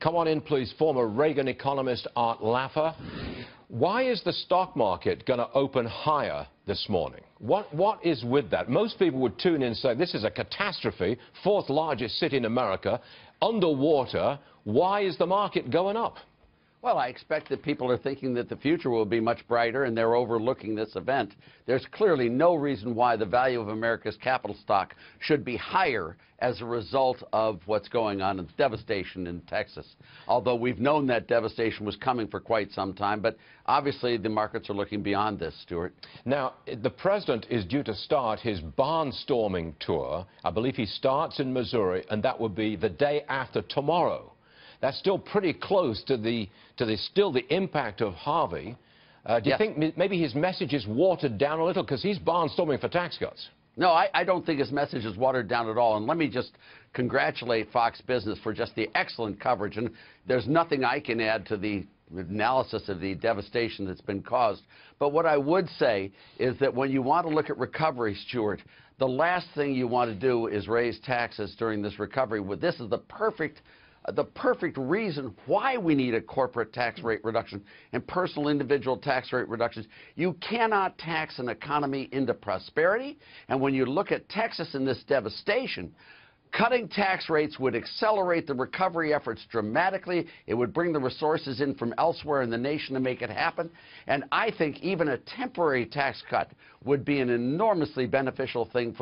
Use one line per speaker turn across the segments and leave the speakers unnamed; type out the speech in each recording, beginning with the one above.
Come on in, please, former Reagan economist Art Laffer. Why is the stock market going to open higher this morning? What is with that? Most people would tune in and say, this is a catastrophe, fourth largest city in America, underwater. Why is the market going up?
Well, I expect that people are thinking that the future will be much brighter, and they're overlooking this event. There's clearly no reason why the value of America's capital stock should be higher as a result of what's going on in devastation in Texas. Although we've known that devastation was coming for quite some time, but obviously the markets are looking beyond this, Stuart.
Now, the president is due to start his barnstorming tour. I believe he starts in Missouri, and that would be the day after tomorrow. That's still pretty close to the impact of Harvey. Do you think maybe his message is watered down a little because he's barnstorming for tax cuts?
No, I don't think his message is watered down at all. And let me just congratulate Fox Business for just the excellent coverage. And there's nothing I can add to the analysis of the devastation that's been caused. But what I would say is that when you want to look at recovery, Stuart, the last thing you want to do is raise taxes during this recovery. This is the perfect reason why we need a corporate tax rate reduction and personal individual tax rate reductions. You cannot tax an economy into prosperity. And when you look at Texas and this devastation, cutting tax rates would accelerate the recovery efforts dramatically. It would bring the resources in from elsewhere in the nation to make it happen. And I think even a temporary tax cut would be an enormously beneficial thing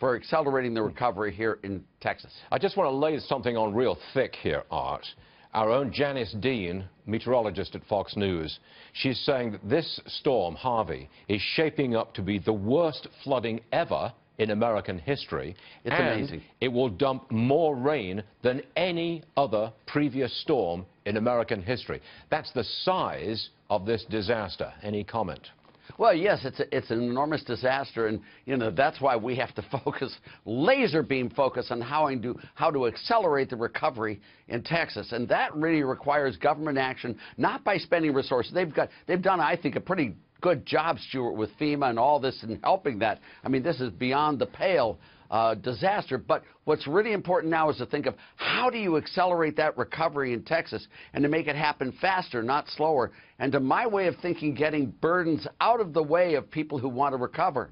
for accelerating the recovery here in Texas.
I just want to lay something on real thick here, Art. Our own Janice Dean, meteorologist at Fox News, she's saying that this storm, Harvey, is shaping up to be the worst flooding ever in American history.
It's amazing.
It will dump more rain than any other previous storm in American history. That's the size of this disaster. Any comment?
Well, yes, it's an enormous disaster, and that's why we have to focus, laser beam focus, on how to accelerate the recovery in Texas, and that really requires government action, not by spending resources. They've done, I think, a pretty good job, Stuart, with FEMA and all this and helping that. I mean, this is beyond the pale disaster. But what's really important now is to think of how do you accelerate that recovery in Texas and to make it happen faster, not slower. And to my way of thinking, getting burdens out of the way of people who want to recover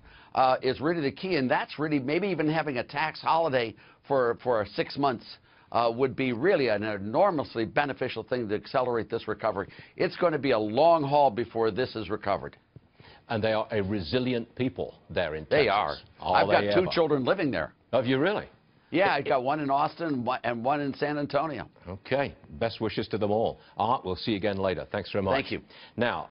is really the key. And that's really maybe even having a tax holiday for 6 months would be really an enormously beneficial thing to accelerate this recovery. It's going to be a long haul before this is recovered.
And they are a resilient people there in Texas.
They are. I've got 2 children living there.
Have you really?
Yeah, I've got one in Austin and one in San Antonio.
Okay. Best wishes to them all. Art, we'll see you again later. Thanks very much.
Thank you.
Now,